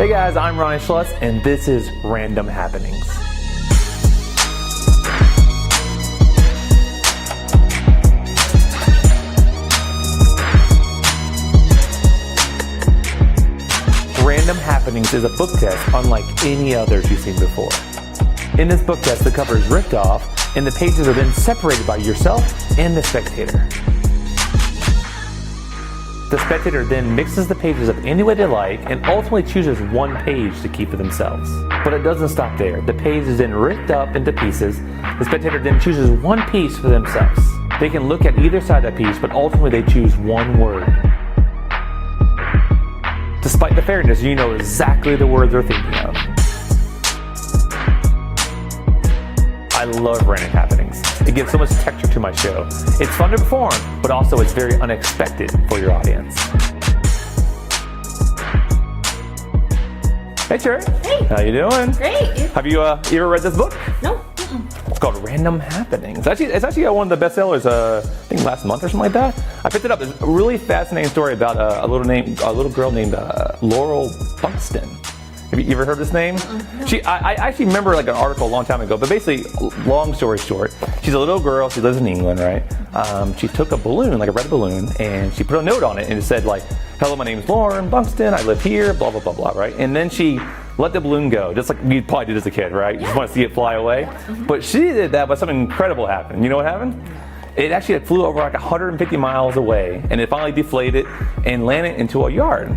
Hey guys, I'm Schlutz, and this is Random Happenings. Random Happenings is a book test unlike any others you've seen before. In this book test, the cover is ripped off, and the pages are then separated by yourself and the spectator. The spectator then mixes the pages up any way they like and ultimately chooses one page to keep for themselves. But it doesn't stop there. The page is then ripped up into pieces. The spectator then chooses one piece for themselves. They can look at either side of that piece, but ultimately they choose one word. Despite the fairness, you know exactly the word they're thinking of. I love Random Happenings. It gives so much texture to my show. It's fun to perform, but also it's very unexpected for your audience. Hey, Cherry. Hey. How you doing? Great. Have you ever read this book? No. It's called Random Happenings. It's actually one of the bestsellers, I think last month or something like that. I picked it up. There's a really fascinating story about a little girl named Laurel Buxton. Have you ever heard this name? No. I actually remember like an article a long time ago, but basically, long story short, she's a little girl, she lives in England, right? She took a balloon, like a red balloon, and she put a note on it, and it said like, hello, my name's Lauren Buxton, I live here, blah, blah, blah, blah, right? And then she let the balloon go, just like you probably did as a kid, right? You just want to see it fly away. But she did that, but something incredible happened. You know what happened? It actually flew over like 150 miles away, and it finally deflated and landed into a yard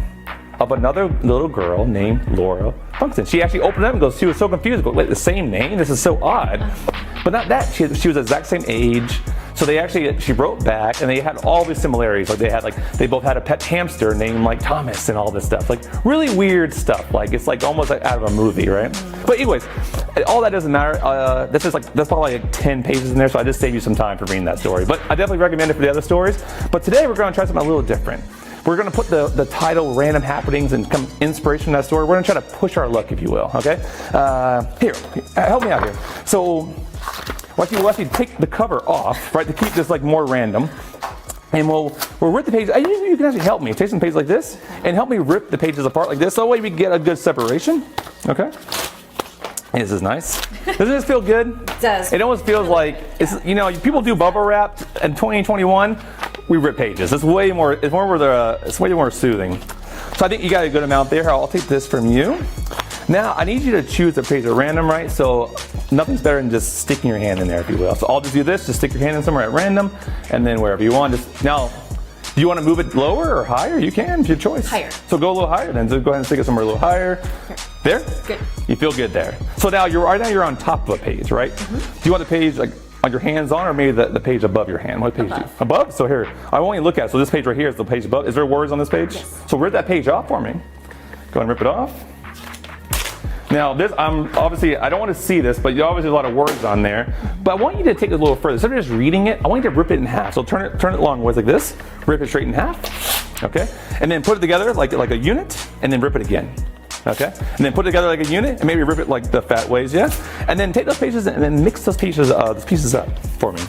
of another little girl named Laura Buxton. She actually opened it up and goes, she was so confused, but wait, the same name? This is so odd. But not that, she was the exact same age. So she wrote back, and they had all these similarities. Like they both had a pet hamster named like Thomas and all this stuff. Like really weird stuff. Like it's like almost like out of a movie, right? But anyways, all that doesn't matter. That's probably like 10 pages in there, so I just saved you some time for reading that story. But I definitely recommend it for the other stories. But today we're gonna try something a little different. We're going to put the title Random Happenings and some inspiration from that story. We're going to try to push our luck, if you will, okay? Here, help me out here. So we'll actually take the cover off, right, to keep this like more random. And we'll rip the pages. You can actually help me. Take some pages like this and help me rip the pages apart like this. So that way we can get a good separation, okay? This is nice. Doesn't this feel good? It does. It almost feels like, people do bubble wrap in 2021. We rip pages. It's way more soothing. So I think you got a good amount there. I'll take this from you. Now I need you to choose a page at random, right? So nothing's better than just sticking your hand in there, if you will. So I'll just do this. Just stick your hand in somewhere at random, and then wherever you want. Now, do you want to move it lower or higher? You can. It's your choice. Higher. So go a little higher then. So go ahead and stick it somewhere a little higher. Okay. There? Good. You feel good there. So now you're on top of a page, right? Do you want the page like on your hands on, or maybe the page above your hand? What page? Above. Above? So here, I want you to look at it. So this page right here is the page above. Is there words on this page? Yes. So rip that page off for me. Go ahead and rip it off. Now this, obviously, I don't want to see this, but you obviously have a lot of words on there. But I want you to take it a little further. Instead of just reading it, I want you to rip it in half. So turn it long ways like this. Rip it straight in half. Okay? And then put it together like a unit, and then rip it again. Okay? And then put it together like a unit, and maybe rip it like the fat ways, yeah? And then take those pages and then mix those pieces up for me.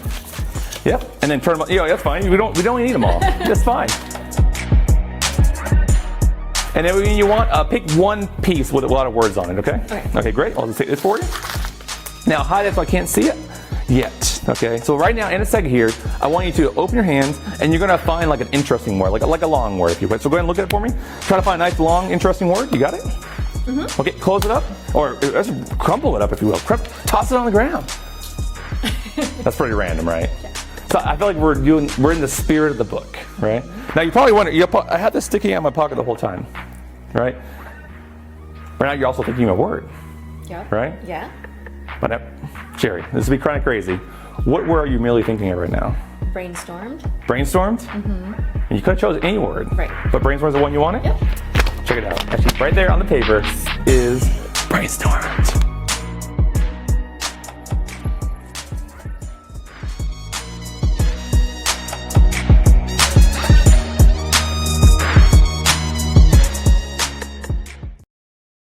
Yep. And then turn them. That's fine. We don't need them all. That's fine. And then when you want, pick one piece with a lot of words on it. Okay. Okay. Great. I'll just take this for you. Now hide it so I can't see it yet. Okay. So right now, in a second here, I want you to open your hands, and you're gonna find like an interesting word, like a long word, if you will. So go ahead and look at it for me. Try to find a nice, long, interesting word. You got it? Okay. Close it up, or just crumple it up, if you will. Toss it on the ground. That's pretty random, right? Yeah. So I feel like we're in the spirit of the book, right? Now you probably wonder, I had this sticking out of my pocket the whole time, right? But now you're also thinking of a word, right? Yeah. But Sherry, this will be kind of crazy. What word are you merely thinking of right now? Brainstormed. Brainstormed? And you could have chosen any word. Right. But brainstormed is the one you wanted? Yep. Check it out. Actually, right there on the paper is brainstormed.